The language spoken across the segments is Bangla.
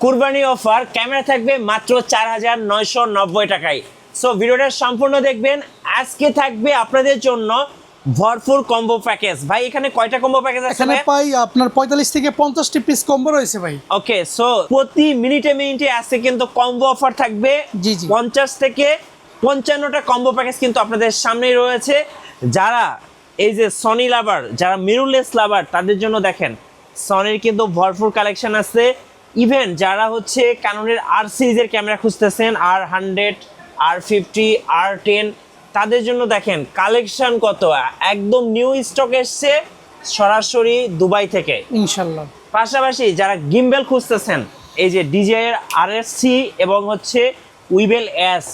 কুরবানি অফার ক্যামেরা থাকবে মাত্র ৪,৯৯০ টাকায়। সো ভিডিওটা সম্পূর্ণ দেখবেন। আজকে থাকবে আপনাদের জন্য ভরপুর কম্বো প্যাকেজ। ভাই এখানে কয়টা কম্বো প্যাকেজ আছে? এখানে পাই আপনার 45 থেকে 50টি পিস কম্বো রয়েছে ভাই। ওকে, সো প্রতি মিনিটে মিনিটে আজকে কিন্তু কম্বো অফার থাকবে। জি জি 50 থেকে 55টা কম্বো প্যাকেজ কিন্তু আপনাদের সামনেই রয়েছে। যারা এই যে সনি লাভার, যারা মিররলেস লাভার, তাদের জন্য দেখেন সনির কিন্তু ভরপুর কালেকশন আছে। ইভেন যারা হচ্ছে ক্যাননের আর সিরিজের ক্যামেরা খুঁজতেছেন, R100, R50, R10, তাদের জন্য দেখেন কালেকশন কত, একদম নিউ স্টক এসছে সরাসরি দুবাই থেকে ইনশাআল্লাহ। পাশাপাশি যারা গিম্বেল খুঁজতেছেন, এই যে DJI RSC এবং হচ্ছে উইবেল এস,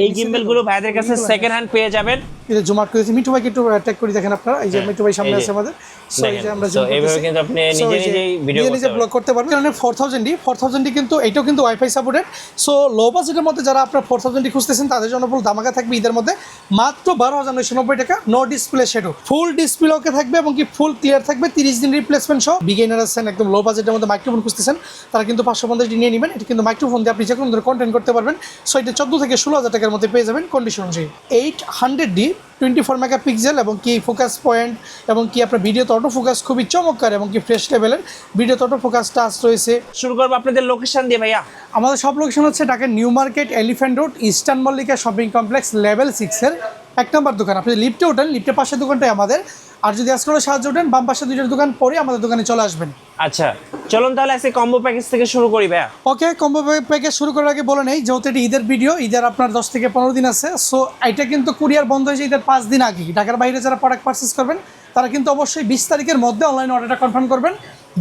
এই গিম্বেলগুলো ভাইদের কাছে সেকেন্ড হ্যান্ড পেয়ে যাবেন। এটা জুম আউট করেছি, মিঠু ভাইকে একটু অ্যাটাক করে দেখেন আপনারা। এই যে মিঠু ভাই সামনে আছে আমাদের। সো এই যে আমরা জুম করতেছি, এইভাবে কিন্তু আপনি নিজেই ভিডিও নিজে ব্লগ করতে পারবেন। কারণ 4000 কিন্তু এটাও কিন্তু ওয়াইফাই সাপোর্টেড। সো লো বাজেটের মধ্যে যারা আপনারা 4000 খুঁজতেছেন তাদের জন্য পুরো ধামাকা থাকবে ঈদের মধ্যে মাত্র 12,990 টাকা। No display shadow, full display okay থাকবে এবং কি ফুল ক্লিয়ার থাকবে, 30 দিন রিপ্লেসমেন্ট সহ। বিগিনার আছেন একদম লো বাজেটের মধ্যে মাইক্রোফোন খুঁজতেছেন, তারা কিন্তু 550 নিয়ে নেবেন। এটা কিন্তু মাইক্রোফোন দিয়ে আপনি যে কোনো ধরনের কন্টেন্ট করতে পারবেন। সো এটা 14 থেকে 16,000 টাকার মধ্যে পেয়ে যাবেন কন্ডিশন অনুযায়ী। 800D 24 মেগাপিক্সেল এবং কি ফোকাস পয়েন্ট এবং কি আপনার ভিডিওতে অটো ফোকাস খুবই চমৎকার এবং কি ফ্রেশ লেভেলের ভিডিওতে অটো ফোকাস টাচ রয়েছে। শুরু করবো আপনাদের লোকেশন দিয়ে ভাইয়া। আমাদের সব লোকেশন হচ্ছে Dhaka new market, elephant road, eastern Mallika shopping complex, level 6-এর 1 নম্বর দোকান। আপনি লিফটে ওঠেন, লিফটের পাশের দোকানটাই আমাদের। আর যদি আজকে সাহায্য ওঠেন, বাম পাশে 2টার দোকান পরে আমাদের দোকানে চলে আসবেন। আচ্ছা চলুন তাহলে আজকে কম্বো প্যাকেজ থেকে শুরু করি ভাইয়া। ওকে, কম্বো প্যাকেজ শুরু করার আগে বলে নেই, যেহেতু এটি ঈদের ভিডিও, ঈদের আপনার 10 থেকে 15 দিন আছে। সো এটা কিন্তু কুরিয়ার বন্ধ হয়েছে ঈদের 5 দিন আগে। ঢাকার বাইরে যারা প্রোডাক্ট পারচেস করবেন তারা কিন্তু অবশ্যই 20 তারিখের মধ্যে অনলাইন অর্ডারটা কনফার্ম করবেন।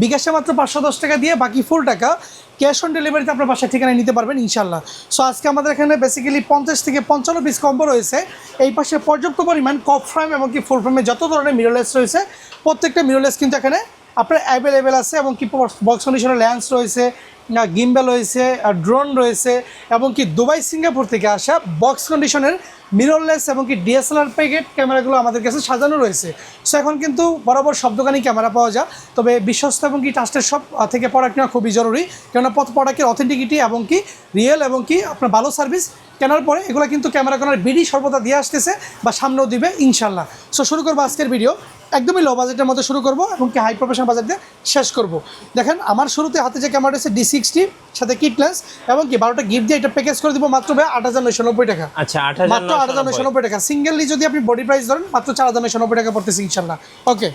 বিকাশে মাত্র 510 টাকা দিয়ে, বাকি ফুল টাকা ক্যাশ অন ডেলিভারিতে আপনার বাসার ঠিকানায় নিতে পারবেন ইনশাল্লাহ। সো আজকে আমাদের এখানে বেসিক্যালি 50 থেকে 55 পিস কম্বো রয়েছে। এই পাশে পর্যাপ্ত পরিমাণ কপ ফ্রেম এবং কি ফুল ফ্রেমে যত ধরনের মিররলেস রয়েছে, প্রত্যেকটা মিররলেস কিন্তু এখানে আপনার অ্যাভেলেবেল আছে এবং কি বক্স কন্ডিশনের ল্যান্স রয়েছে, গিম্বেল রয়েছে, ড্রোন রয়েছে এবং কি দুবাই সিঙ্গাপুর থেকে আসা বক্স কন্ডিশনের মিররলেস এবং কি DSLR প্যাকেট ক্যামেরাগুলো আমাদের কাছে সাজানো রয়েছে। সো এখন কিন্তু বরাবর সব দোকানেই ক্যামেরা পাওয়া যায়, তবে বিশ্বস্ত এবং কি ট্রাস্টেড সব থেকে প্রোডাক্ট নেওয়া খুবই জরুরি। কেননা প্রোডাক্টের অথেন্টিকিটি এবং কি রিয়েল এবং কি আপনার ভালো সার্ভিস কেনার পরে এগুলো কিন্তু ক্যামেরা কেনার বিডি সর্বদা দিয়ে আসতেছে বা সামনেও দিবে ইনশাল্লাহ। সো শুরু করবো আজকের ভিডিও একদমই লো বাজেটের মধ্যে শুরু করব এবং কি হাই প্রফেশনাল বাজেট দিয়ে শেষ করব। দেখেন আমার শুরুতে হাতে যে ক্যামেরাটা আছে D60 সাথে কিট লেন্স এবং কি 12টা গিফট দিয়ে এটা প্যাকেজ করে দিব মাত্র 8,990 টাকা। আচ্ছা মাত্র 8,990 টাকা। সিঙ্গেললি যদি আপনি বডি প্রাইস ধরেন মাত্র 4,990 টাকা পড়তেছে ইনশাল্লাহ। ওকে,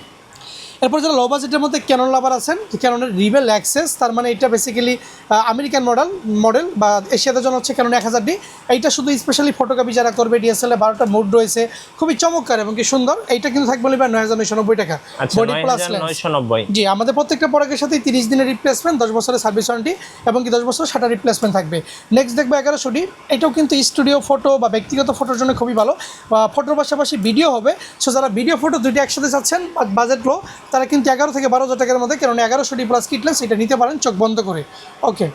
এরপর যারা লো বাজেটের মধ্যে ক্যানন লাভার আছেন, ক্যাননের রিবেল অ্যাক্সেস, তার মানে এটা বেসিক্যালি আমেরিকান মডেল বা এশিয়াদের জন্য হচ্ছে ক্যানন 1000D। এইটা শুধু স্পেশালি ফটোগ্রাফি যারা করবে, DSLR 12টা মোড রয়েছে, খুবই চমৎকার এবং কি সুন্দর। এইটা কিন্তু থাকবে 9,990 টাকা বডি প্লাস লেন্স। জি, আমাদের প্রত্যেকটা প্রোডাক্টের সাথে 30 দিনের রিপ্লেসমেন্ট, 10 বছরের সার্ভিস ওয়ারেন্টি এবং কি 10 বছরের শাটার রিপ্লেসমেন্ট থাকবে। নেক্সট দেখবো 1100D। এটাও কিন্তু স্টুডিও ফটো বা ব্যক্তিগত ফটোর জন্য খুবই ভালো, বা ফটোর পাশাপাশি ভিডিও হবে। সো যারা ভিডিও ফটো দুইটা একসাথে চাচ্ছেন বাজেট লো, তারা কিন্তু 11 থেকে 12,000 টাকার মধ্যে কারণ 1100D প্লাস কিট লেন্স এটা নিতে পারেন চোখ বন্ধ করে। ওকে,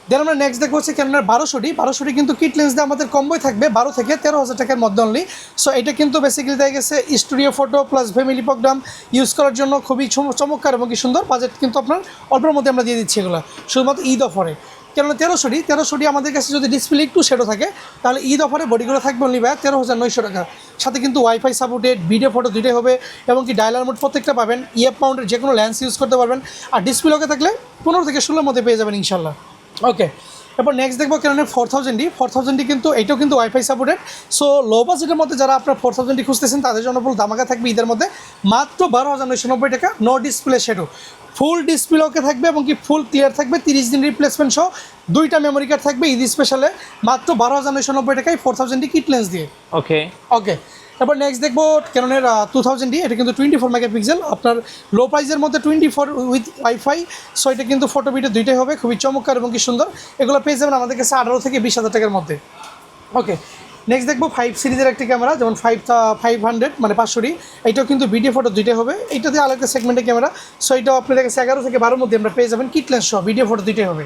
দেন আমরা নেক্সট দেখবো হচ্ছে ক্যাননের 1200D কিন্তু কিট লেন্স দিয়ে আমাদের কম্বোই থাকবে 12 থেকে 13,000 টাকার মধ্যে অনলি। সো এটা কিন্তু বেসিক্যালি দেখা গেছে studio photo plus family program use করার জন্য খুবই চমৎকার এবং কি সুন্দর। বাজেট কিন্তু আপনার অল্পের মধ্যে আমরা দিয়ে দিচ্ছি এগুলো শুধুমাত্র ঈদ অফারে। কেননা 1300D আমাদের কাছে যদি ডিসপ্লে একটু সেটও থাকে তাহলে ঈদ অফারে বডিগুলো থাকবে অনলি 13,900 টাকা। সাথে কিন্তু ওয়াইফাই সাপোর্টেড, ভিডিও ফটো দুইটাই হবে এবং কি ডায়ালার মোড প্রত্যেকটা পাবেন। ইএফ মাউন্টের যে কোনো ল্যান্স ইউজ করতে পারবেন। আর ডিসপ্লে ওকে থাকলে 15 থেকে 16 মধ্যে পেয়ে যাবেন ইনশাল্লাহ। ওকে, এরপর নেক্সট দেখবো ক্যাননের 4000D কিন্তু এটাও কিন্তু ওয়াইফাই সাপোর্টেড। সো লো বাজেটের মধ্যে যারা আপনার 4000D খুঁজতেছেন তাদের জন্য পুরো ধামাকা থাকবে ঈদের মধ্যে মাত্র 12,990 টাকা। No display shadow, full display okay থাকবে এবং কি ফুল ক্লিয়ার থাকবে, 30 দিন রিপ্লেসমেন্ট সহ। 2টা মেমোরি কার্ড থাকবে ঈদ স্পেশালে মাত্র 12,990 টাকায় 4000D কিট লেন্স দিয়ে। ওকে ওকে, তারপর নেক্সট দেখবো ক্যাননের 2000D। এটা কিন্তু 24 মেগাপিক্সেল, আপনার লো প্রাইসের মধ্যে 24 উইথ ওয়াইফাই। সো এটা কিন্তু ফটো ভিডিও দুইটাই হবে, খুবই চমৎকার এবং কি সুন্দর। এগুলো পেয়ে যাবেন আমাদের কাছে 18 থেকে 20,000 টাকার মধ্যে। ওকে, নেক্সট দেখবো 5 সিরিজের একটি ক্যামেরা, যেমন 500 মানে 500D। এইটাও কিন্তু ভিডিও ফটো দুইটাই হবে, এইটাতে আলাদা সেগমেন্টের ক্যামেরা। সো এটাও আপনাদের কাছে 11 থেকে 12 মধ্যে আমরা পেয়ে যাবেন কিট লেন্স সহ, ভিডিও ফটো দুইটাই হবে।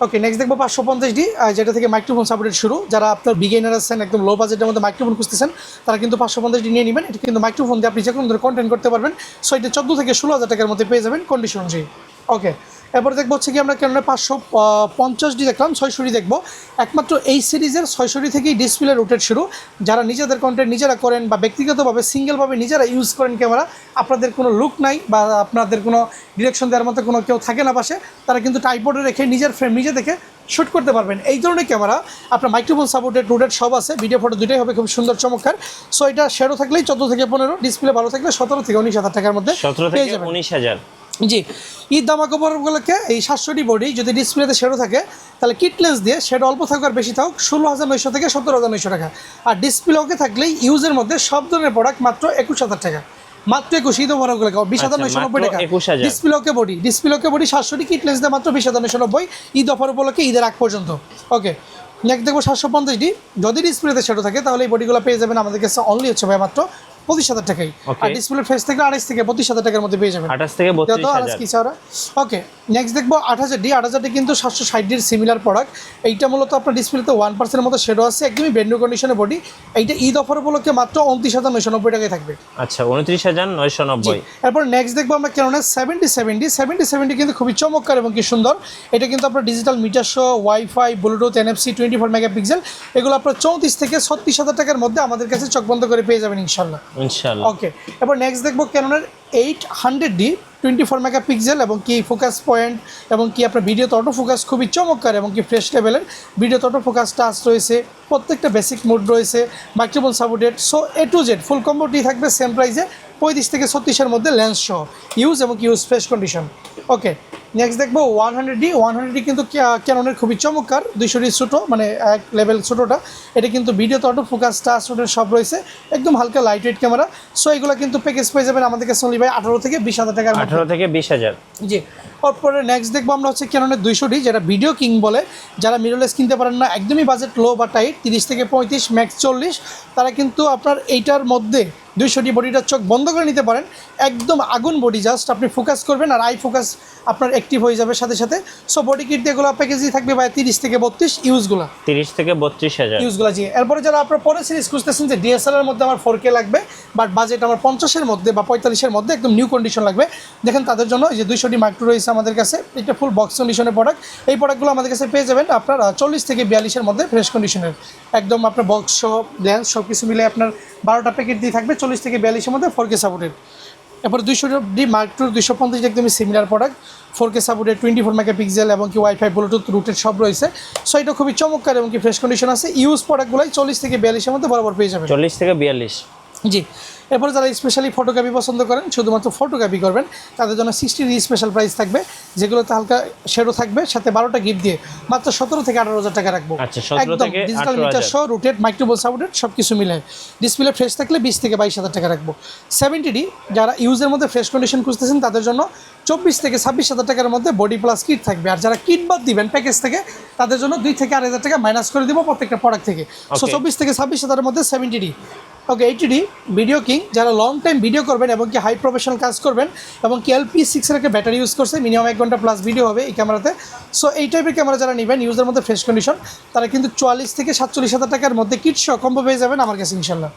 ওকে, নেক্সট দেখবো 550D, যেটা থেকে মাইক্রোফোন সাপোর্টেড শুরু। যারা আপনার বিগিনার আছেন একদম লো বাজেটের মধ্যে মাইক্রোফোন খুঁজতেছেন তারা কিন্তু 550D নিয়ে নেবেন। এটা কিন্তু মাইক্রোফোন দিয়ে আপনি যে কোনো ধরনের কন্টেন্ট করতে পারবেন। সো এটা 14 থেকে 16,000 টাকার মধ্যে পেয়ে যাবেন কন্ডিশন অনুযায়ী। ওকে, এরপর দেখবো হচ্ছে কি আমরা ক্যানোনের 550D দেখলাম, 600D দেখবো। একমাত্র এই সিরিজের 600D থেকেই ডিসপ্লে রোটেট শুরু। যারা নিজেদের কন্টেন্ট নিজেরা করেন বা ব্যক্তিগতভাবে সিঙ্গেলভাবে নিজেরা ইউজ করেন ক্যামেরা, আপনাদের কোনো লুক নাই বা আপনাদের কোনো ডিরেকশন দেওয়ার মতো কোনো কেউ থাকে না পাশে, তারা কিন্তু ট্রাইপডে রেখে নিজের ফ্রেম নিজে দেখে শ্যুট করতে পারবেন। এই ধরনের ক্যামেরা আপনার মাইক্রোফোন সাপোর্টেড, রোটেট সব আছে, ভিডিও ফটো দুটোই হবে খুব সুন্দর চমৎকার। সো এটা শেয়ারও থাকলেই 14 থেকে 15, ডিসপ্লে ভালো থাকলে 17 থেকে 19,000 টাকার মধ্যে 17 পেয়ে থেকে যাবেন। 19,000। জি, ঈদ ধামাকা অফারগুলোকে এই 700D বডি যদি ডিসপ্লেতে শেডো থাকে, তাহলে কিট লেন্স দিয়ে শেডো অল্প থাকুক আর বেশি থাকুক 16,900 থেকে 17,900 টাকা। আর ডিসপ্লে ওকে থাকলেই ইউজের মধ্যে সব ধরনের প্রোডাক্ট মাত্র 21,000 টাকা, মাত্র 21। ঈদ অফারগুলো 20,990 টাকা। 21,000। ডিসপ্লে ওকে বডি 700D কিট লেন্স দিয়ে মাত্র 20,990 ঈদ অফার উপলক্ষে, ঈদের আগ পর্যন্ত। ওকে, নেক্সট দেখবো 750D। যদি ডিসপ্লেতে শেডো থাকে তাহলে এই বডিগুলো পেয়ে যাবেন আমাদের কাছে অনলি হচ্ছে ভাই মাত্র 25,000 টাকাই। আর ডিসপ্লে ফেস থেকে 28 থেকে 32,000 টাকার মধ্যে পেয়ে যাবেন। 28 থেকে 32,000। ওকে, নেক্সট দেখবো 8,000D। 8,000D কিন্তু 760Dর সিমিলার প্রোডাক্ট। এইটা মূলত আপনার ডিসপ্লেতে 1% মতো শেডো আছে, একদমই ব্র্যান্ড নিউ কন্ডিশনের বডি। এইটা ঈদ অফার উপলক্ষে মাত্র 29,990 টাকায় থাকবে। আচ্ছা, 29,990। এরপর নেক্সট দেখবো আমরা ক্যানোনের 7070 কিন্তু খুবই চমৎকার এবং কি সুন্দর। এটা কিন্তু আপনার ডিজিটাল মিটার সহ ওয়াইফাই, ব্লুটুথ, NFC, 24 মেগাপিক্সেল, এগুলো আপনার 34 থেকে 36,000 টাকার মধ্যে আমাদের কাছে চোখ বন্ধ করে পেয়ে যাবেন ইনশাল্লাহ। ওকে, এবার নেক্সট দেখবো ক্যানোনের 800D 24 মেগাপিক্সেল এবং কি ফোকাস পয়েন্ট এবং কি আপনার ভিডিওতে অটো ফোকাস খুবই চমৎকার এবং কি ফ্রেশ লেভেলের ভিডিওতে অটো ফোকাস টাচ রয়েছে, প্রত্যেকটা বেসিক মোড রয়েছে, microphone supported. So A to Z ফুল কম্বোটি থাকবে সেম প্রাইসে 35 থেকে 36-এর মধ্যে লেন্স সহ, ইউজ এবং ইউজ ফ্রেশ কন্ডিশন। ওকে, নেক্সট দেখবো 100D কিন্তু ক্যানোনের খুবই চমৎকার, 200D ছোটো, মানে এক লেভেল ছোটোটা। এটা কিন্তু ভিডিওতে অটো ফোকাস টাচ রোটেট সব রয়েছে, একদম হালকা লাইট ওয়েট ক্যামেরা। সো এগুলো কিন্তু প্যাকেজ পেয়ে যাবেন আমাদের কাছে অনলি ভাই 18 থেকে 20,000 টাকার মধ্যে। 18 থেকে 20,000। জি, তারপরে নেক্সট দেখবো আমরা হচ্ছে ক্যানোনের 200D, যেটা ভিডিও কিং বলে। যারা মিররলেস কিনতে পারেন না, একদমই বাজেট লো বা টাইট, 30 থেকে 35, ম্যাক্স 40, তারা কিন্তু আপনার এইটার মধ্যে 200D বডিটার চোখ বন্ধ করে নিতে পারেন। একদম আগুন বডি, জাস্ট আপনি ফোকাস করবেন আর আই ফোকাস আপনার অ্যাক্টিভ হয়ে যাবে সাথে সাথে। সো বডি কিট দিয়ে এগুলো প্যাকেজই থাকবে ভাই 30 থেকে 32 ইউজগুলো, 30 থেকে 32,000 ইউজগুলো। জি, এরপরে যারা আপনার পরে সিরিজ খুঁজতেছেন যে DSLR মধ্যে আমার 4K লাগবে, বাট বাজেট আমার 50-এর মধ্যে বা 45-এর মধ্যে একদম নিউ কন্ডিশন লাগবে, দেখেন তাদের জন্য এই যে 200D Mark II রয়েছে আমাদের কাছে। এটা ফুল বক্স কন্ডিশনের প্রোডাক্ট। এই প্রোডাক্টগুলো আমাদের কাছে পেয়ে যাবেন আপনার 40 থেকে 42-এর মধ্যে ফ্রেশ কন্ডিশনের, একদম আপনার বক্স সহ লেন্স সব কিছু মিলে আপনার 12টা প্যাকেট দিয়ে থাকবে 40 থেকে 42-এর মধ্যে 4K সাপোর্টেড। এরপর 200D Mark II 250 একদমই similar product, 4K supported, 24 megapixel এবং কি ওয়াইফাই, ব্লুটুথ, রুটেড সব রয়েছে। সো এটা খুবই চমৎকার এবং কি ফ্রেশ কন্ডিশন আছে। ইউজ প্রোডাক্টগুলোই 40 থেকে 42-এর মধ্যে বরাবর পেয়ে যাবেন। 40 থেকে 42। জি, এরপরে যারা স্পেশালি ফটোগ্রাফি পছন্দ করেন, শুধুমাত্র ফটোগ্রাফি করবেন, তাদের জন্য 60D স্পেশাল প্রাইস থাকবে, যেগুলোতে হালকা শেডো থাকবে, সাথে 12টা গিফট দিয়ে মাত্র 17 থেকে 18,000 টাকা রাখবো। আচ্ছা, 17 থেকে 18,000। ডিজিটাল মিটার সহ রুটেড, মাইক্রোফোন সাপোর্টেড সব কিছু মিলে ডিসপ্লে ফ্রেশ থাকলে 20 থেকে 22,000 টাকা রাখবো। 70D যারা ইউজের মধ্যে ফ্রেশ কন্ডিশন খুঁজতেছেন, তাদের জন্য 24 থেকে 26,000 টাকার মধ্যে বডি প্লাস কিট থাকবে। আর যারা কিট বাদ দিবেন প্যাকেজ থেকে, তাদের জন্য 2 থেকে 2,500 টাকা মাইনাস করে দিব প্রত্যেকটা প্রোডাক্ট থেকে। সো 24 থেকে 26,000-এর মধ্যে 70D। ওকে, 80D ভিডিও কিং, যারা লং টাইম ভিডিও করবেন এবং কি হাই প্রফেশনাল কাজ করবেন এবং কি LP6-এর একটা ব্যাটারি ইউজ করছে, মিনিমাম 1 ঘন্টা প্লাস ভিডিও হবে এই ক্যামেরাতে। সো এই টাইপের ক্যামেরা যারা নেবেন ইউজের মধ্যে ফ্রেশ কন্ডিশন, তারা কিন্তু 44 থেকে 47,000 টাকার মধ্যে কিট সহ কম্বো পেয়ে যাবেন আমার কাছে ইনশাল্লাহ।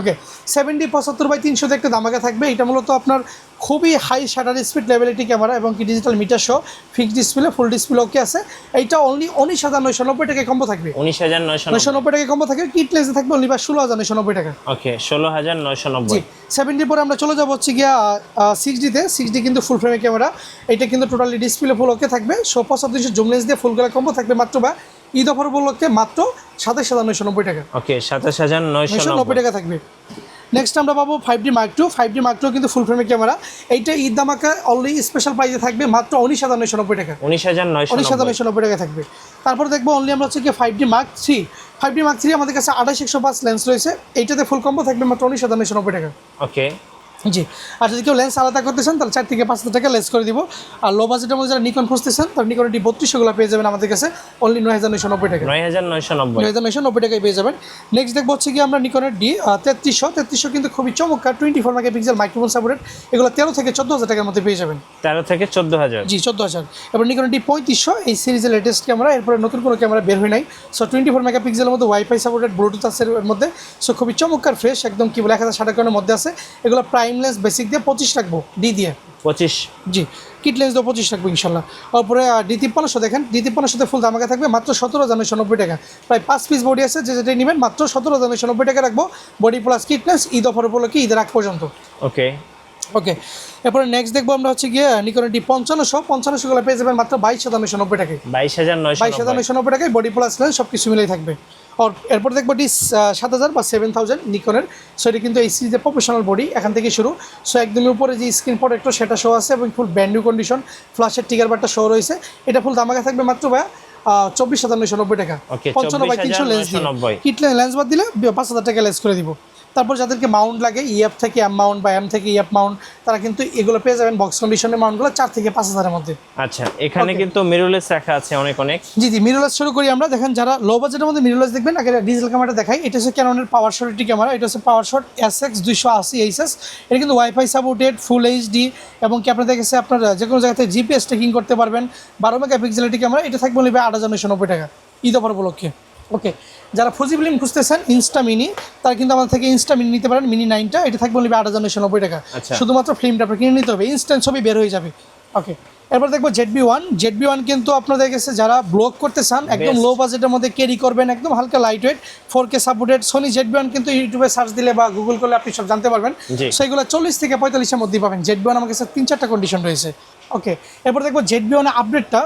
ওকে, 70 75/300 একটা দামাকা থাকবে। এটা মূলত আপনার খুবই হাই শাটার স্পিড লেভেলিটি ক্যামেরা এবং কি ডিজিটাল মিটার সহ ফিক্সড ডিসপ্লে, ফুল ডিসপ্লে ওকে আছে। এইটা অনলি 19,990 টাকায় কম্বো থাকবে। 19,990 টাকায় কম্বো থাকবে। কিট লেন্সে থাকবে অনলি 16,990 টাকা। ওকে, 16,990। 70 পরে আমরা চলে যাবো হচ্ছে গিয়া 6D-তে। 6D কিন্তু ফুল ফ্রেমের ক্যামেরা, এটা কিন্তু টোটালি ডিসপ্লে ফুল ওকে থাকবে। 75-300 জুম লেন্স দিয়ে ফুলগুলো কম্বো থাকবে মাত্র বা ঈদ অফার উপলক্ষে মাত্র 27,990 টাকা। ওকে, 27,990 টাকা থাকবে। নেক্সট আমরা পাবো 5D Mark II। 5D Mark II কিন্তু ফুল ফ্রেমের ক্যামেরা, এইটা ঈদ দামাকা অনলি স্পেশাল প্রাইসে থাকবে মাত্র 19,990 টাকা। 19,990 টাকা থাকবে। তারপর দেখবো অনলি আমরা হচ্ছে কি 5D Mark III। 5D Mark III আমাদের কাছে 28-105 লেন্স রয়েছে, এইটাতে ফুল কম্বো থাকবে মাত্র 19,990 টাকা। ওকে, জি, আর যদি কেউ লেন্স আলাদা করতেছেন তাহলে 4 থেকে 5,000 টাকা লেস করে দিব। আর লো বাজেটের মধ্যে যারা নিকন খুঁজতেছেন, তার নিকন D3200 পেয়ে যাবেন আমাদের কাছে অনলি 9,990 টাকা। 9,990 টাকায় পেয়ে যাবেন। নেক্সট দেখবো হচ্ছে কি আমরা নিকনের D3300 কিন্তু খুবই চমৎকার, 24 মেগাপিক্সেল, মাইক্রোফোন সাপোর্টেড, এগুলো 13 থেকে 14,000 টাকার মধ্যে পেয়ে যাবেন। 13 থেকে 14,000। জি, 14,000। এবার নিকনের D3500 এই সিরিজের লেটেস্ট ক্যামেরা, এরপরে নতুন কোনো ক্যামেরা বের হয় নাই। সো 24 মেগাপিক্সেলের মধ্যে ওয়াইফাই সাপোর্টেড, ব্লুটুথ আছে এর মধ্যে। সো খুবই চমৎকার ফ্রেশ, একদম কি বলে 1060 টাকার মধ্যে আছে। এগুলো প্রাইম লেন্স বেসিক দিয়ে 25 রাখবো, D দিয়ে 25। জি, কিট লেন্স দিয়ে 25 রাখবো ইনশাল্লাহ। তারপরে D5300 দেখেন, D5300 ফুল ধামাকা থাকবে মাত্র 17,990 টাকা। প্রায় 5 পিস বডি আছে, যেটাই নেবেন মাত্র 17,990 টাকা রাখবো। Body plus kit lens, Eid offer উপলক্ষে ঈদের আগ পর্যন্ত। ওকে ওকে, এরপরে নেক্সট দেখবো আমরা হচ্ছে গিয়ে নিকনের D5500 গুলো পেয়ে যাবেন মাত্র 22,990 টাকায়। 22,990 টাকায় বডি প্লাস লেন্স সব কিছু মিলেই থাকবে। আর এরপর দেখবো D7000 বা 7000 নিকনের। সো এটা কিন্তু এই সিরিজের প্রফেশনাল বডি এখান থেকে শুরু। সো একদমই উপরে যে স্ক্রিন প্রোটেক্টর সেটা শো আছে এবং ফুল ব্র্যান্ড নিউ কন্ডিশন, ফ্ল্যাশের টিকার বারটা শো রয়েছে। এটা ফুল ধামাকা থাকবে মাত্র 24,990 টাকা। 55/300 লেন্স দিয়ে, কিট লেন্স বাদ দিলে 5,000 টাকা লেন্স করে দিব। তারপর যাদেরকে মাউন্ট লাগে ইএফ থেকে এম মাউন্ট বা এম থেকে ইএফ মাউন্ট, তারা কিন্তু এগুলো পেয়ে যাবেন বক্স কন্ডিশনের মাউন্টগুলো 4 থেকে 5,000 মধ্যে। আচ্ছা, এখানে কিন্তু মিররলেস রাখা আছে অনেক। জি, মিররলেস শুরু করি আমরা। দেখেন যারা লো বাজেটের মধ্যে মিররলেস দেখবেন, আগে ডিজিটাল ক্যামেরাটা দেখাই। এটা হচ্ছে ক্যাননের পাওয়ার শট ক্যামেরা। এটা হচ্ছে পাওয়ার শট SX280 HS। এটা কিন্তু ওয়াইফাই সাপোর্টেড, ফুল এইচডি, এবং কি আপনাদের কাছে আপনার যে কোনো জায়গাতে জিপিএস ট্রেকিং করতে পারবেন। 12 মেগাপিক্সেলের ক্যামেরা। এটা থাকবে 8,990 টাকা ঈদ অফার উপলক্ষে। ওকে, যারা ফুজি ফিল্ম খুঁজতেছেন ইনস্টা মিনি, তারা কিন্তু আমাদের থেকে ইনস্টা মিনি নিতে পারেন। মিনি 9টা এটা থাকবে 8,990 টাকা। শুধুমাত্র ফিল্মটা আপনার কিনে নিতে হবে, ইনস্ট্যান্ট ছবি বের হয়ে যাবে। ওকে, এরপর দেখবো ZB1 কিন্তু আপনাদের কাছে যারা ব্লগ করতে চান, একদম লো বাজেটের মধ্যে ক্যারি করবেন, একদম হালকা light weight, 4K supported Sony ZB1 কিন্তু ইউটিউবে সার্চ দিলে বা গুগল করলে আপনি সব জানতে পারবেন। সেগুলো 40 থেকে 45 এর মধ্যেই পাবেন। ZB1 আমার কাছে 3-4টা কন্ডিশন রয়েছে। ওকে, এরপর দেখবো ZB1 আপডেটটা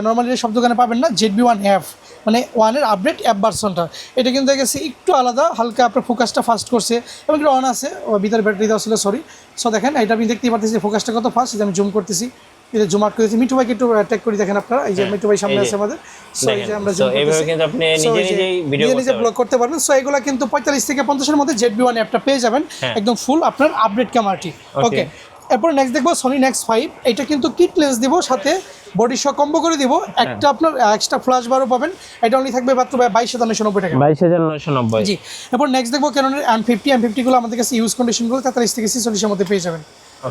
নর্মালি সব দোকানে পাবেন না। ZB1F মানে 1-এর আপডেট অ্যাপ ভার্সনটা, এটা কিন্তু দেখেছি একটু আলাদা, হালকা আপনার ফোকাসটা ফাস্ট করছে এবং এটা অন আছে, ভিতরে ব্যাটারি দেওয়া ছিল, সরি। সো দেখেন এটা আমি দেখতেই পারতেছি ফোকাসটা কত ফাস্ট। আমি জুম করতেছি, এটা জুম আউট করেছি। মিঠু ভাইকে একটু ট্যাগ করে দেখেন আপনারা, এই যে মিঠু ভাই সামনে আছে আমাদের। সো এই যে আমরা জুম করতেছি, কিন্তু আপনি নিজেই ভিডিও ব্লগ করতে পারবেন। সো এগুলো কিন্তু 45 থেকে 50 এর মধ্যে ZB1 অ্যাপটা পেয়ে যাবেন, একদম ফুল আপনার আপডেট ক্যামেরাটি। ওকে, এরপর নেক্সট দেখবো Sony Nex5। এটা কিন্তু কিট লেন্স দিব, সাথে বডি সহ কম্বো করে দিব। একটা আপনার এক্সট্রা ফ্ল্যাশ বারও পাবেন। এটা অনলি থাকবে মাত্র 22,990 টাকা। 22,990। জি, এরপর নেক্সট দেখবো ক্যাননের M50 গুলো আমাদের কাছে ইউজ কন্ডিশনগুলো 43 থেকে 46 এর মধ্যে পেয়ে যাবেন।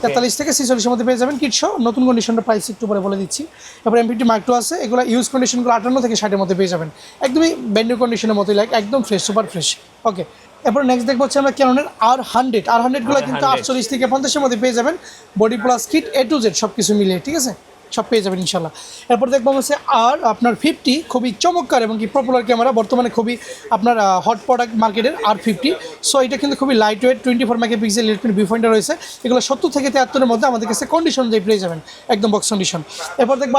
43 থেকে 46 এর মধ্যে পেয়ে যাবেন কিট সহ। নতুন কন্ডিশনটা প্রাইস একটু পরে বলে দিচ্ছি। এরপর M50 Mark II আছে, এগুলো ইউজ কন্ডিশনগুলো 58 থেকে 60 এর মধ্যে পেয়ে যাবেন, একদমই ব্র্যান্ড নিউ কন্ডিশনের মতোই, লাইক একদম ফ্রেশ, সুপার ফ্রেশ। ওকে, এরপর নেক্সট দেখবো হচ্ছে আমরা ক্যাননের R100 গুলো কিন্তু 48 থেকে 50 এর মধ্যে পেয়ে যাবেন। Body plus kit A to Z সব কিছু মিলিয়ে, ঠিক আছে, সব পেয়ে যাবেন ইনশাল্লাহ। এরপর দেখবো হচ্ছে আপনার 50, খুবই চমৎকার এবং কি পপুলার ক্যামেরা, বর্তমানে খুবই আপনার হট প্রোডাক্ট মার্কেটের R50। সো এটা কিন্তু খুবই light weight, 24 megapixel electronic view finder রয়েছে। এগুলো 70 থেকে 73 এর মধ্যে আমাদের কাছে কন্ডিশন দিয়ে পেয়ে যাবেন, একদম বক্স কন্ডিশন। এরপর দেখবো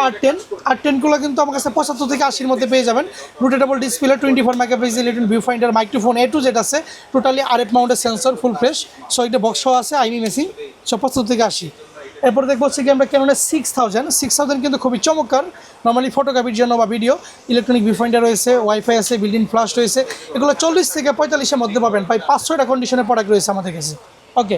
R10 গুলো কিন্তু আমার কাছে 75 থেকে 80 এর মধ্যে পেয়ে যাবেন। Rotatable display, 24 megapixel electronic view finder, microphone A to Z আছে, টোটালি RF মাউন্টের সেন্সর, ফুল ফ্রেশ। সো এটা বক্স আছে, আইমি মেশিন, 75 থেকে 80। এরপর দেখবো হচ্ছে কি আমরা ক্যাননের 6000 কিন্তু খুবই চমৎকার, নর্মালি ফটোগ্রাফির জন্য বা ভিডিও, ইলেকট্রনিক ভিউ ফাইন্ডার রয়েছে, ওয়াইফাই আছে, বিল্ডিং ফ্ল্যাশ রয়েছে। এগুলো 40 থেকে 45 এর মধ্যে পাবেন, প্রায় 500টা কন্ডিশনের প্রোডাক্ট রয়েছে আমাদের কাছে। ওকে,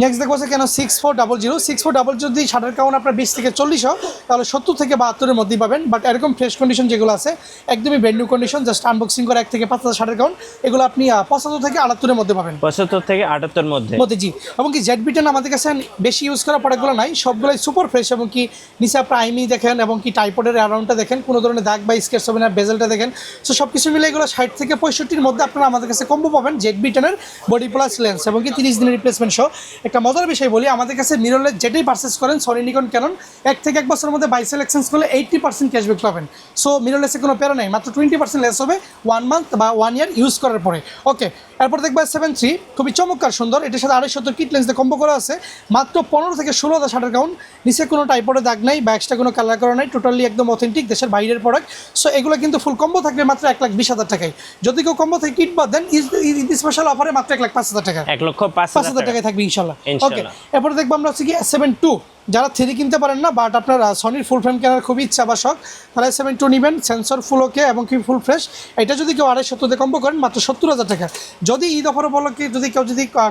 নেক্সট দেখবো হচ্ছে কেন 6400 যদি শাটার কাউন্ট আপনার 20 থেকে 40 হয়, তাহলে 70 থেকে 72 এর মধ্যেই পাবেন। বাট এরকম ফ্রেশ কন্ডিশন যেগুলো আছে, একদমই brand new condition, just unboxing করে 1 থেকে 5000 শাটার কাউন্ট, এগুলো আপনি 75 থেকে 78 এর মধ্যে পাবেন। 75 থেকে 78 এর মধ্যে, জি। এবং কি ZB10 আমাদের কাছে বেশি ইউজ করা প্রোডাক্টগুলো নাই, সবগুলোই সুপার ফ্রেশ। এবং কি নিচে আপনার আইমি দেখেন এবং কি টাইপডের অ্যারাউন্ডটা দেখেন, কোনো ধরনের দাগ বা স্কেচ হবে না, বেজেলটা দেখেন। সো সব কিছু মিলে এগুলো 60 থেকে 65 মধ্যে আপনারা আমাদের কাছে কম্বো পাবেন ZB10 বডি প্লাস লেন্স এবং কি 30 দিনের রিপ্লেসমেন্ট সহ। একটা মজার বিষয় বলি, আমাদের কাছে মিররলেস যেটাই পারচেস করেন সনি নিকন ক্যানন, 1 থেকে 1 বছরের মধ্যে বাই সেল এক্সচেঞ্জ করলে 80% ক্যাশব্যাক পাবেন। সো মিররলেসে কোনো প্যারা নেই, মাত্র 20% লেস হবে 1 মান্থ বা 1 ইয়ার ইউজ করার পরে। ওকে, এরপর দেখবা 7 খুবই চমৎকার সুন্দর, এটার সাথে 250 কিট লেন্স দিয়ে কম্বো করা আছে, মাত্র 15 থেকে 16,000 শাটার কাউন্ট, নিচে কোনো টাইপডে দাগ নাই বা এক্সট্রা কোনো কালার করা নাই, টোটালি একদম অথেন্টিক দেশের বাইরের প্রোডাক্ট। সো এগুলো কিন্তু ফুল কম্বো থাকবে মাত্র 1,20,000 টাকায়। যদি কেউ কম্বো থেকে কিট বাদ দেন, ঈদ স্পেশাল অফারে মাত্র 1,05,000 টাকা, 1,05,000 টাকায় থাকবে ইনশাল্লাহ। ওকে, এরপর দেখবো আমরা হচ্ছে কি 7 যারা 3 কিনতে পারেন না, বাট আপনার সনির ফুল ফ্রেম কেনার খুবই ইচ্ছা বা শখ, তাহলে 7 নেবেন, সেন্সর ফুল ওকে এবং কি ফুল ফ্রেশ। এটা যদি কেউ 250 কম্বো করেন মাত্র 70,000 টাকা। যদি ঈদ অফার উপলক্ষে যদি কেউ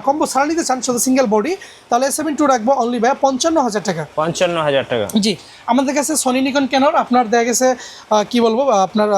কম্বো ছাড়া নিতে চান, শুধু সিঙ্গেল বডি, তাহলে 7 রাখবো অনলি ভাই 55,000 টাকা। 55,000 টাকা। জি, আমাদের কাছে সনি নিকন ক্যানর আপনার দেখা গেছে কি বলবো, আপনার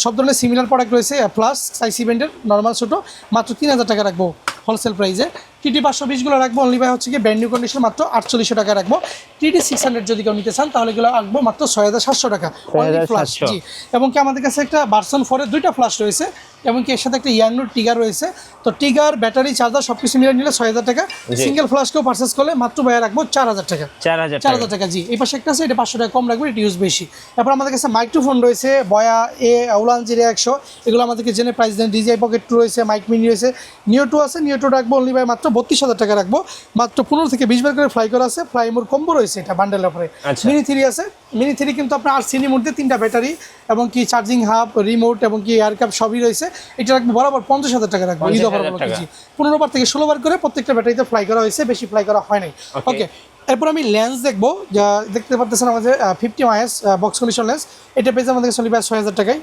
সব ধরনের সিমিলার প্রোডাক্ট রয়েছে, প্লাস সাইজ ইভেন্টের নর্মাল ছোটো, মাত্র 3,000 টাকা রাখবো হোলসেল প্রাইসে। TT 520 রাখবো অনলি ভাই হচ্ছে কি ব্র্যান্ড নিউ কন্ডিশন, মাত্র 4800 টাকা রাখবো। TD600 যদি কেউ নিতে চান তাহলে এগুলো আসবো মাত্র 6700 টাকা অনলি ফ্ল্যাশ। 6700 জি, এবং কি আমাদের কাছে একটা ভার্সন 4 এর দুইটা ফ্ল্যাশ রয়েছে এবং কি এর সাথে একটা ইয়াংনুর টিগার রয়েছে। তো টিগার ব্যাটারি চার্জার সবকিছু মিলে নিলে 6000 টাকা, সিঙ্গেল ফ্ল্যাশকেও পারচেজ করলে মাত্র ভাইয়া রাখবো 4000 টাকা। 4000 টাকা। জি, এই পাশে একটা আছে, এটা 500 টাকা কম রাখবে, এটা ইউজ বেশি। তারপর আমাদের কাছে মাইক্রোফোন রয়েছে বয়া এ উলান 0100, এগুলো আমাদেরকে জেনে প্রাইস দেন। DJI পকেট 2 রয়েছে, মাইক মিনি রয়েছে, নিও 2 আছে, নিও 2 রাখবো অনলি ভাই মাত্র 32000 টাকা রাখবো। মাত্র 15 থেকে 20 বার করে ফ্লাই করা আছে, ফ্লাই মোড কম্বো রয়েছে, এটা বান্ডেল অফারে। আচ্ছা। মিনি 3 আছে, মিনি 3 কিন্তু আপনার আর সিনি মধ্যে 3টা ব্যাটারি এবং কি চার্জিং হাব, রিমোট এবং কি এয়ার কাপ সবই রয়েছে। এটা রাখবো বরাবর 50000 টাকা রাখবো ঈদ অফার উপলক্ষে। জি, 15 বার থেকে 16 বার করে প্রত্যেকটা ব্যাটারিতে ফ্লাই করা হয়েছে, বেশি ফ্লাই করা হয় নাই। ওকে, এরপর আমি লেন্স দেখবো, যা দেখতে পারতেছেন আমাদের 50 মাইস বক্স কন্ডিশন লেন্স, এটা পেয়ে আমাদের কাছে 6000 টাকায়।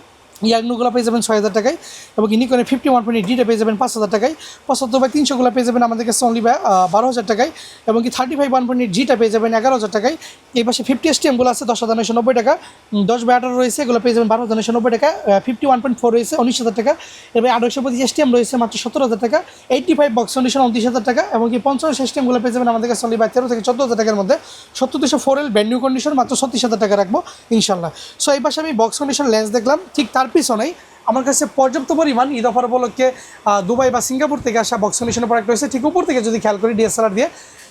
ইয়াগনুগুলো পেয়ে যাবেন 6000 টাকায় এবং ইনিকনে 51.8 পেয়ে যাবেন 5000 টাকায়। 75/300 পেয়ে যাবেন আমাদের কাছে অনলি 12000 টাকায় এবং কি 35/1.8 পেয়ে যাবেন 11000 টাকায়। এই পাশে 50 STM আছে 10,990 টাকা, 10/18 রয়েছে, এগুলো পেয়ে যাবেন 12,990 টাকা। 51.4 রয়েছে 19000 টাকা, এবার 825 STM রয়েছে মাত্র 17000 টাকা। 85 বক্স কন্ডিশন 29000 টাকা এবং কি 50 STM পেয়ে যাবেন আমাদের কাছে অনলি 13 থেকে 14000 টাকার মধ্যে। 70204L ব্র্যান্ড নিউ কন্ডিশন মাত্র 36000 টাকা রাখবো ইনশাল্লাহ। সো এই পাশে আমি বক্স কন্ডিশন লেন্স দেখলাম, ঠিক তার পিছনেই আমার কাছে পর্যাপ্ত পরিমাণ ঈদ অফার উপলক্ষে দুবাই বা সিঙ্গাপুর থেকে আসা বক্স কন্ডিশনের প্রোডাক্ট রয়েছে। ঠিক উপর থেকে যদি খেয়াল করি DSLR দিয়ে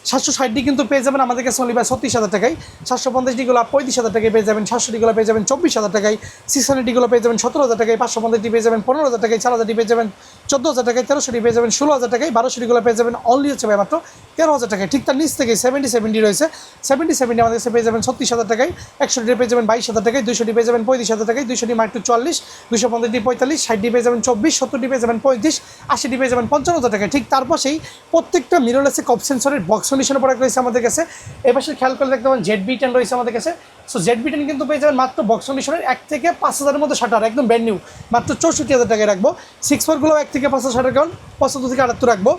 760 কিন্তু পেয়ে যাবেন আমাদের কাছে অনলি 36000 টাকায়। 750 ডিগুলো 35000 টাকায় পেয়ে যাবেন, 700 ডিগুলো পেয়ে যাবেন 24000 টাকায়, 600 ডিগুলো পেয়ে যাবেন 17000 টাকায়, 550 পেয়ে যাবেন 15000 টাকায়, 4000 পেয়ে যাবেন 14000 টাকায়, 1300 পেয়ে যাবেন 16000 টাকায়, 1200 ডিগুলো পেয়ে যাবেন অনলি হচ্ছে ভাই মাত্র 13000 টাকায়। ঠিক তার নিচ থেকে 70 রয়েছে, 70 আমাদের কাছে পেয়ে যাবেন 36000 টাকায়, 100 পেয়ে যাবেন 22000 টাকায়, 200 পেয়ে যাবেন 35000 টাকায়, 200 মাত্র 40, 250 45, 60 পেয়ে যাবেন 24, 70 পেয়ে যাবেন 35, 80 পেয়ে যাবেন 55000 টাকায়। ঠিক তারপর সেই প্রত্যেকটা মিররলেসে কপ সেন্সরের বক্স কন্ডিশনের প্রোডাক্ট রয়েছে আমাদের কাছে। এপাশে খেয়াল করে দেখতে পাবেন ZB-10 রয়েছে আমাদের কাছে। সো ZB-10 কিন্তু পেয়ে যাবেন মাত্র বক্স কন্ডিশনের 1 থেকে 5000 এর মধ্যে শাটার, একদম ব্র্যান্ড নিউ, মাত্র 64000 টাকায় রাখবো। 6-4 1 থেকে 5000 শাটার কারণ 75 থেকে 78 রাখবো।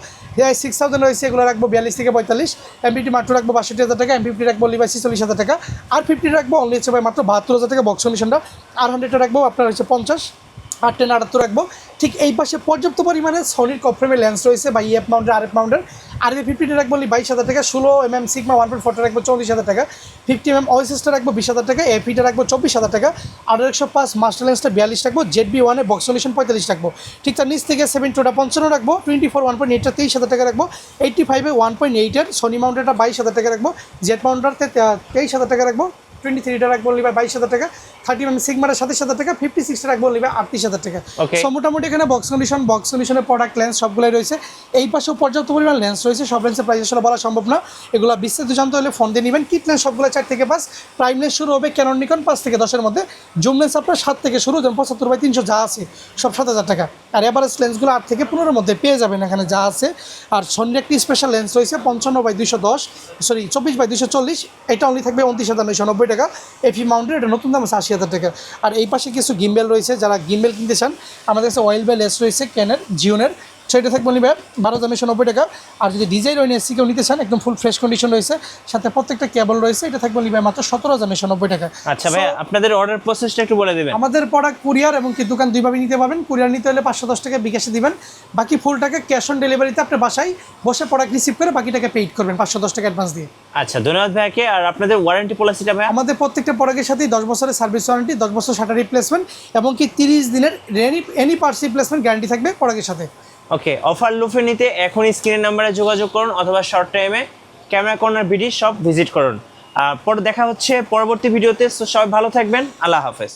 6000 রয়েছে, এগুলো রাখবো 42 থেকে 45। MPT মাত্র রাখবো 62000 টাকা, MPT রাখবো অনলি 46000 টাকা, আর 50 রাখবো অনলি হচ্ছে ভাই মাত্র 72000 টাকা বক্স কন্ডিশনটা, আর 100 রাখবো আপনার হচ্ছে 50, আর 10 78 রাখবো। ঠিক এই পাশে পর্যাপ্ত পরিমাণে সনির কপ ফ্রেমের লেন্স রয়েছে বা EF মাউন্টের RF মাউন্টের। RF 50 রাখবো অনলি 22000 টাকা, 16mm সিগমা 1.4 রাখবো 44000 টাকা, 50mm OSS রাখবো 20000 টাকা, FE রাখবো 24000 টাকা, আর 105 মাস্টার লেন্সটা 42 রাখবো, ZB-1 এর বক্স সলিউশন 45 রাখবো। ঠিক তার নিচ থেকে 72টা 55 রাখবো, 24 1.8টা 23000 টাকা রাখবো, 85 1.8 এর সনি মাউন্টেরটা 22000 টাকা রাখবো, জেড মাউন্টারতে 23000 টাকা রাখবো, 23টা রাখবো অনলি 22000 টাকা, 30mm সিগমাটা 27000 টাকা, 56টা রাখবো অনলি 38000 টাকা। সো মোটামুটি এখানে বক্স কন্ডিশনের প্রোডাক্ট লেন্স সবগুলোই রয়েছে। এই পাশেও পর্যাপ্ত পরিমাণ লেন্স রয়েছে, সব লেন্সের প্রাইস আসলে বলা সম্ভব না, এগুলো বিস্তারিত জানতে হলে ফোন দিয়ে নেবেন। কিট লেন্স সবগুলো 4 থেকে 5, প্রাইম লেন্স শুরু হবে ক্যানন নিকন 5 থেকে 10 এর মধ্যে, জুম লেন্স আপনার 7 থেকে শুরু, যেমন 75/300 যা আছে সব 7000 টাকা, আর এভারেজ লেন্সগুলো 8 থেকে 15 এর মধ্যে পেয়ে যাবেন এখানে যা আছে। আর সনির একটি স্পেশাল লেন্স রয়েছে 54/240, এটা অনলি থাকবে 29990 টাকা, FE মাউন্টের, এটা নতুন দাম আছে 80000 টাকা। আর এই পাশে কিছু গিম্বেল রয়েছে, যারা গিম্বেল কিনতে চান আমাদের কাছে অয়েল বেল লেস রয়েছে ক্যানের জিওনের, সেটা থাকবে অনলি 12990 টাকা। আর যদি DJI এসি কেউ নিতে চান একদম ফুল ফ্রেশ কন্ডিশন রয়েছে, সাথে প্রত্যেকটা কেবল রয়েছে, এটা থাকবে অনলি মাত্র 17990 টাকা। আচ্ছা ভাই, আপনাদের অর্ডার প্রসেসটা একটু বলে দিবেন। আমাদের প্রোডাক্ট কুরিয়ার এবং কি দোকান দুইভাবে নিতে পারবেন। কুরিয়ার নিতে হলে 510 টাকা বিকাশে দিবেন, বাকি ফুল টাকা ক্যাশ অন ডেলিভারিতে আপনার বাসায় বসে প্রোডাক্ট রিসিভ করে বাকি টাকা পেইড করবেন 510 টাকা অ্যাডভান্স দিয়ে। আচ্ছা, ধন্যবাদ ভাইকে। আর আপনাদের ওয়ারেন্টি পলিসিটা ভাই? আমাদের প্রত্যেকটা প্রোডাক্টের সাথে 10 বছরের সার্ভিস ওয়ারেন্টি, 10 বছর শাটার রিপ্লেসমেন্ট এবং কি 30 দিনের এনি পার্টস রিপ্লেসমেন্ট গ্যারান্টি থাকবে প্রোডাক্টের সাথে। ওকে, অফার লুফে নিতে এখন স্ক্রিনের নাম্বারে যোগাযোগ করুন অথবা শর্ট টাইমে camera corner BD shop visit করুন। পরে দেখা হচ্ছে পরবর্তী ভিডিওতে। সবাই ভালো থাকবেন, আল্লাহ হাফেজ।